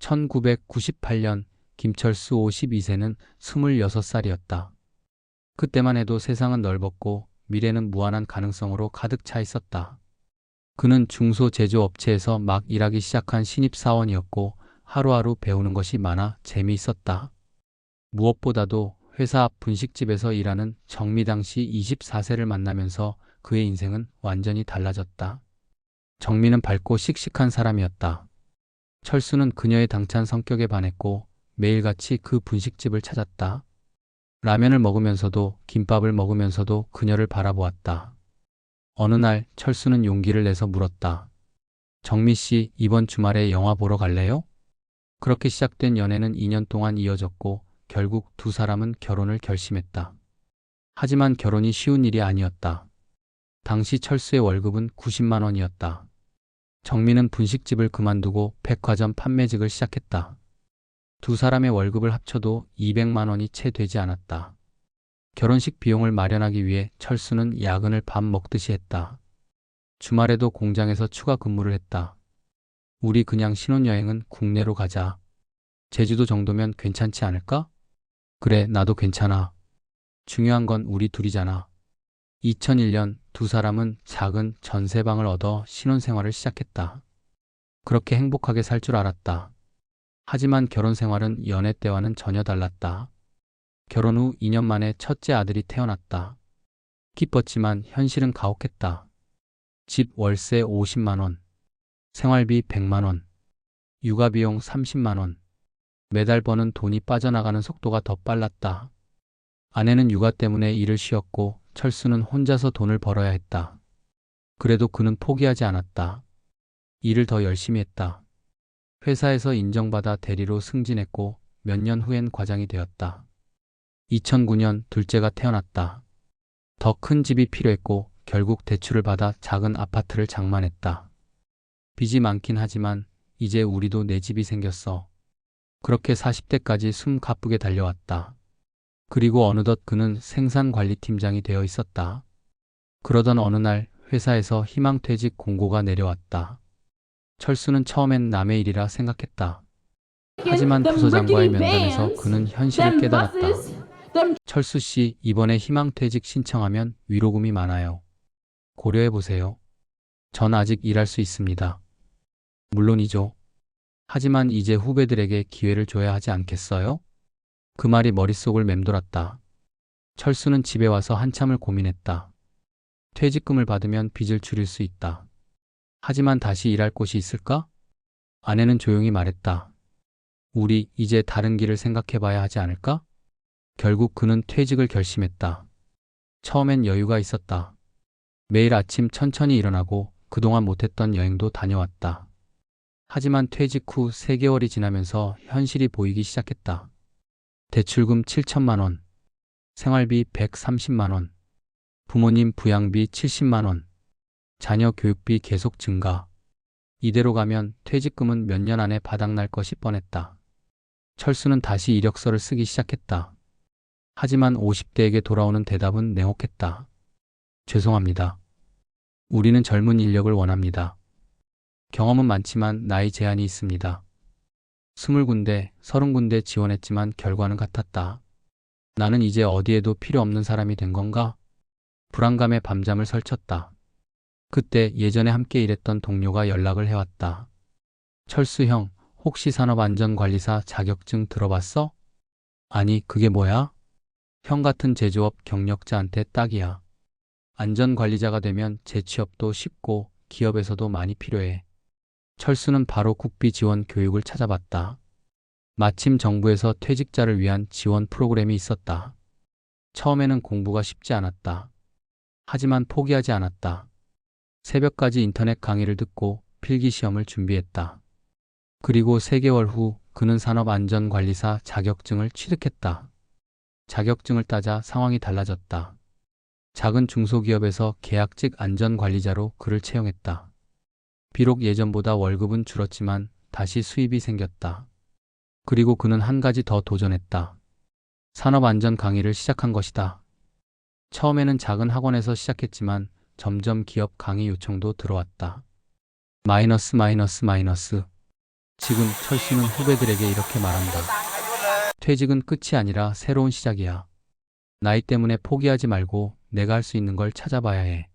1998년 김철수 52세는 26살이었다. 그때만 해도 세상은 넓었고 미래는 무한한 가능성으로 가득 차 있었다. 그는 중소제조업체에서 막 일하기 시작한 신입사원이었고 하루하루 배우는 것이 많아 재미있었다. 무엇보다도 회사 앞 분식집에서 일하는 정미당 씨 24세를 만나면서 그의 인생은 완전히 달라졌다. 정미는 밝고 씩씩한 사람이었다. 철수는 그녀의 당찬 성격에 반했고 매일같이 그 분식집을 찾았다. 라면을 먹으면서도 김밥을 먹으면서도 그녀를 바라보았다. 어느 날 철수는 용기를 내서 물었다. 정미 씨, 이번 주말에 영화 보러 갈래요? 그렇게 시작된 연애는 2년 동안 이어졌고 결국 두 사람은 결혼을 결심했다. 하지만 결혼이 쉬운 일이 아니었다. 당시 철수의 월급은 90만 원이었다. 정미는 분식집을 그만두고 백화점 판매직을 시작했다. 두 사람의 월급을 합쳐도 200만 원이 채 되지 않았다. 결혼식 비용을 마련하기 위해 철수는 야근을 밥 먹듯이 했다. 주말에도 공장에서 추가 근무를 했다. 우리 그냥 신혼여행은 국내로 가자. 제주도 정도면 괜찮지 않을까? 그래, 나도 괜찮아. 중요한 건 우리 둘이잖아. 2001년 두 사람은 작은 전세방을 얻어 신혼생활을 시작했다. 그렇게 행복하게 살 줄 알았다. 하지만 결혼 생활은 연애 때와는 전혀 달랐다. 결혼 후 2년 만에 첫째 아들이 태어났다. 기뻤지만 현실은 가혹했다. 집 월세 50만 원, 생활비 100만 원, 육아비용 30만 원. 매달 버는 돈이 빠져나가는 속도가 더 빨랐다. 아내는 육아 때문에 일을 쉬었고 철수는 혼자서 돈을 벌어야 했다. 그래도 그는 포기하지 않았다. 일을 더 열심히 했다. 회사에서 인정받아 대리로 승진했고 몇 년 후엔 과장이 되었다. 2009년 둘째가 태어났다. 더 큰 집이 필요했고 결국 대출을 받아 작은 아파트를 장만했다. 빚이 많긴 하지만 이제 우리도 내 집이 생겼어. 그렇게 40대까지 숨 가쁘게 달려왔다. 그리고 어느덧 그는 생산관리팀장이 되어 있었다. 그러던 어느 날 회사에서 희망퇴직 공고가 내려왔다. 철수는 처음엔 남의 일이라 생각했다. 하지만 부서장과의 면담에서 그는 현실을 깨달았다. 철수 씨, 이번에 희망퇴직 신청하면 위로금이 많아요. 고려해보세요. 전 아직 일할 수 있습니다. 물론이죠. 하지만 이제 후배들에게 기회를 줘야 하지 않겠어요? 그 말이 머릿속을 맴돌았다. 철수는 집에 와서 한참을 고민했다. 퇴직금을 받으면 빚을 줄일 수 있다. 하지만 다시 일할 곳이 있을까? 아내는 조용히 말했다. 우리 이제 다른 길을 생각해봐야 하지 않을까? 결국 그는 퇴직을 결심했다. 처음엔 여유가 있었다. 매일 아침 천천히 일어나고 그동안 못했던 여행도 다녀왔다. 하지만 퇴직 후 3개월이 지나면서 현실이 보이기 시작했다. 대출금 7천만 원, 생활비 130만 원, 부모님 부양비 70만 원, 자녀 교육비 계속 증가. 이대로 가면 퇴직금은 몇 년 안에 바닥날 것이 뻔했다. 철수는 다시 이력서를 쓰기 시작했다. 하지만 50대에게 돌아오는 대답은 냉혹했다. 죄송합니다. 우리는 젊은 인력을 원합니다. 경험은 많지만 나이 제한이 있습니다. 20군데, 30군데 지원했지만 결과는 같았다. 나는 이제 어디에도 필요 없는 사람이 된 건가? 불안감에 밤잠을 설쳤다. 그때 예전에 함께 일했던 동료가 연락을 해왔다. 철수 형, 혹시 산업안전관리사 자격증 들어봤어? 아니, 그게 뭐야? 형 같은 제조업 경력자한테 딱이야. 안전관리자가 되면 재취업도 쉽고 기업에서도 많이 필요해. 철수는 바로 국비 지원 교육을 찾아봤다. 마침 정부에서 퇴직자를 위한 지원 프로그램이 있었다. 처음에는 공부가 쉽지 않았다. 하지만 포기하지 않았다. 새벽까지 인터넷 강의를 듣고 필기시험을 준비했다. 그리고 3개월 후 그는 산업안전관리사 자격증을 취득했다. 자격증을 따자 상황이 달라졌다. 작은 중소기업에서 계약직 안전관리자로 그를 채용했다. 비록 예전보다 월급은 줄었지만 다시 수입이 생겼다. 그리고 그는 한 가지 더 도전했다. 산업안전 강의를 시작한 것이다. 처음에는 작은 학원에서 시작했지만 점점 기업 강의 요청도 들어왔다. 마이너스. 지금 철수는 후배들에게 이렇게 말한다. 퇴직은 끝이 아니라 새로운 시작이야. 나이 때문에 포기하지 말고 내가 할 수 있는 걸 찾아봐야 해.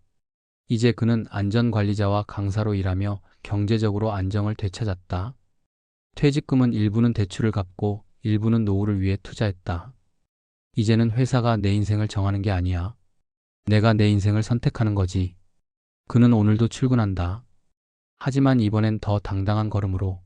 이제 그는 안전관리자와 강사로 일하며 경제적으로 안정을 되찾았다. 퇴직금은 일부는 대출을 갚고 일부는 노후를 위해 투자했다. 이제는 회사가 내 인생을 정하는 게 아니야. 내가 내 인생을 선택하는 거지. 그는 오늘도 출근한다. 하지만 이번엔 더 당당한 걸음으로